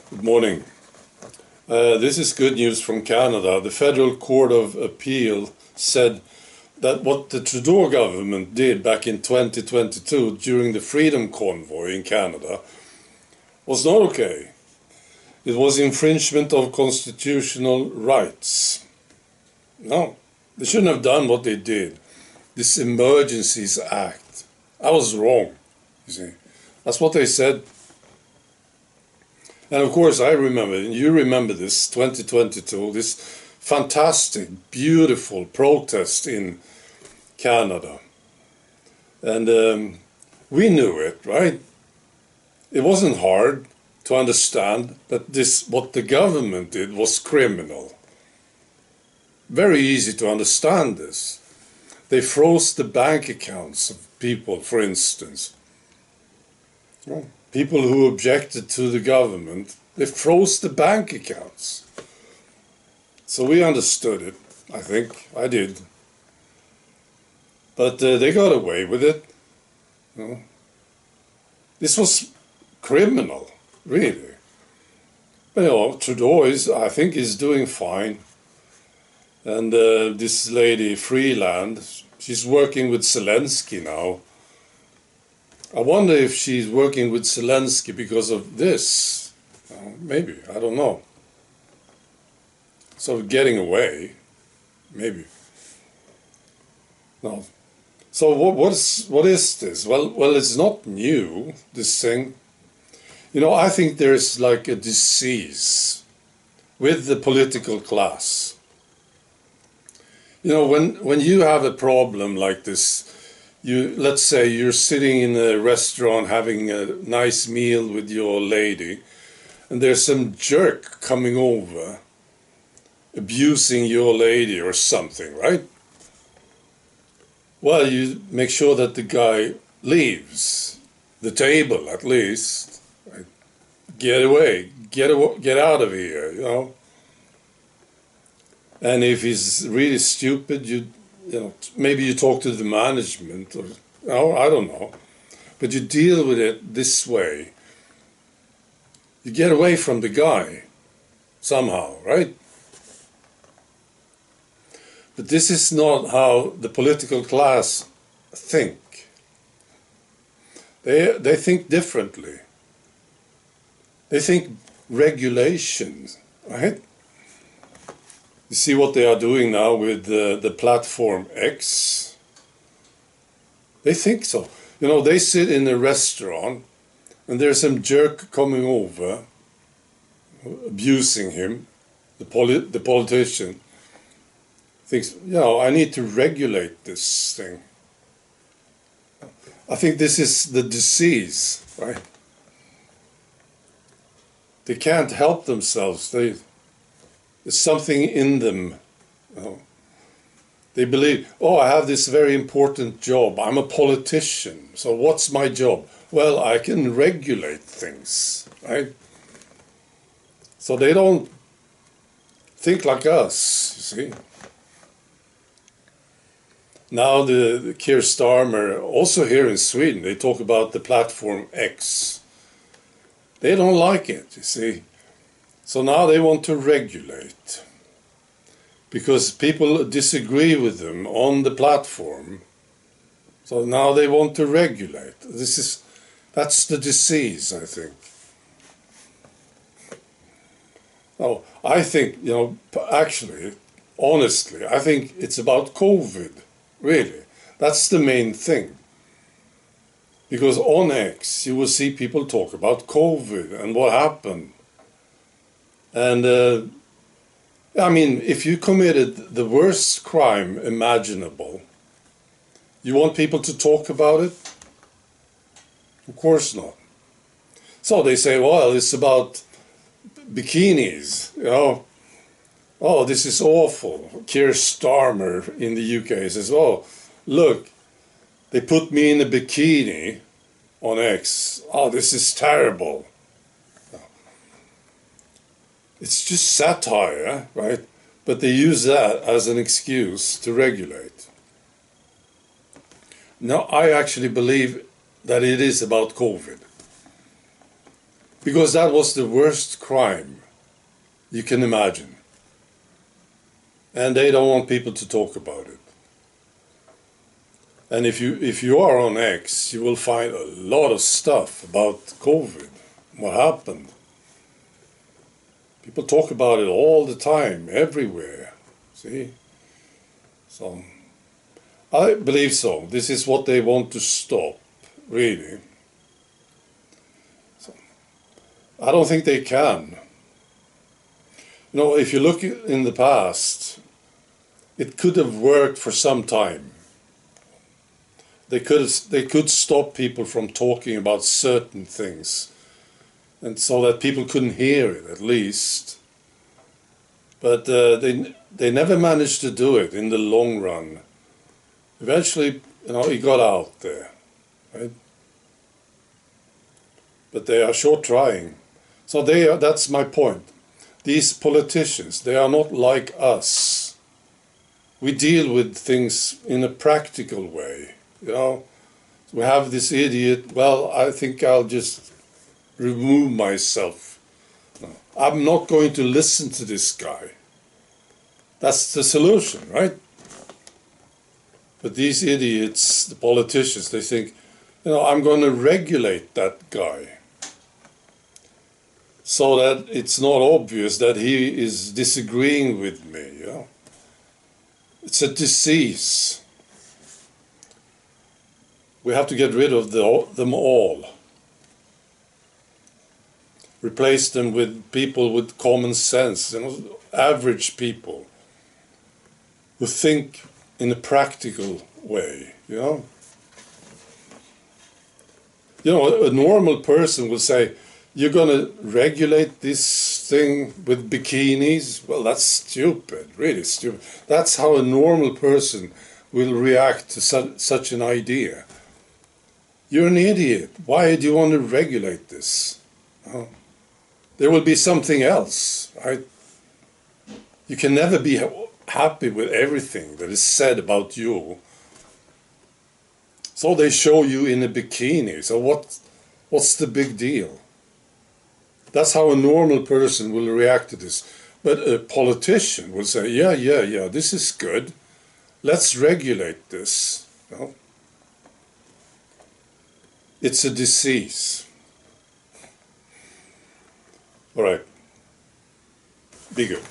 Good morning. This is good news from Canada. The Federal Court of Appeal said that what the Trudeau government did back in 2022 during the Freedom Convoy in Canada was not okay. It was infringement of constitutional rights. No, they shouldn't have done what they did. This Emergencies Act. I was wrong, you see. That's what they said. And of course I remember, and you remember this, 2022, this fantastic, beautiful protest in Canada. And we knew it, right? It wasn't hard to understand that what the government did was criminal. Very easy to understand this. They froze the bank accounts of people, for instance. People who objected to the government, they froze the bank accounts. So we understood it, I think. I did. But they got away with it. This was criminal, really. But Trudeau I think is doing fine. And this lady, Freeland, she's working with Zelensky now. I wonder if she's working with Zelensky because of this. Maybe, I don't know. So getting away, maybe. No. So what is this? Well, it's not new, this thing. I think there's like a disease with the political class. When you have a problem like this, let's say you're sitting in a restaurant having a nice meal with your lady, and there's some jerk coming over abusing your lady or something, right? Well, you make sure that the guy leaves the table at least. Right? Get away, get out of here, And if he's really stupid, maybe you talk to the management, or I don't know, but you deal with it this way. You get away from the guy somehow, right? But this is not how the political class think. They think differently. They think regulations, right? You see what they are doing now with the platform X? They think so. They sit in a restaurant and there's some jerk coming over, abusing him, the politician. Thinks, I need to regulate this thing. I think this is the disease, right? They can't help themselves. There's something in them. They believe, I have this very important job. I'm a politician. So what's my job? Well, I can regulate things, right? So they don't think like us, you see. Now the Keir Starmer, also here in Sweden, they talk about the platform X. They don't like it, you see. So now they want to regulate because people disagree with them on the platform. So now they want to regulate. That's the disease, I think. I think, actually, honestly, I think it's about COVID, really. That's the main thing. Because on X, you will see people talk about COVID and what happened. And, if you committed the worst crime imaginable, you want people to talk about it? Of course not. So they say, well, it's about bikinis, Oh, this is awful. Keir Starmer in the UK says, look, they put me in a bikini on X. This is terrible. It's just satire, right? But they use that as an excuse to regulate. Now, I actually believe that it is about COVID. because that was the worst crime you can imagine. And they don't want people to talk about it. And if you are on X, you will find a lot of stuff about COVID, what happened. People talk about it all the time, everywhere. See? So, I believe so. This is what they want to stop, really. So, I don't think they can. You know, if you look in the past, it could have worked for some time. They could stop people from talking about certain things, and so that people couldn't hear it, at least. But they never managed to do it in the long run. Eventually, you know, it got out there, right? But they are sure trying. So that's my point. These politicians, they are not like us. We deal with things in a practical way, you know. We have this idiot, well, I think I'll just remove myself. No, I'm not going to listen to this guy. That's the solution, right? But these idiots, the politicians, they think, you know, I'm going to regulate that guy so that it's not obvious that he is disagreeing with me, you know. It's a disease. We have to get rid of them all. Replace them with people with common sense, you know, average people who think in a practical way, you know. You know, a normal person will say, you're going to regulate this thing with bikinis? Well, that's stupid, really stupid. That's how a normal person will react to such an idea. You're an idiot. Why do you want to regulate this? Oh. There will be something else, right? You can never be happy with everything that is said about you. So they show you in a bikini. So what's the big deal? That's how a normal person will react to this. But a politician will say, yeah, this is good. Let's regulate this. You know? It's a disease. All right. Be good.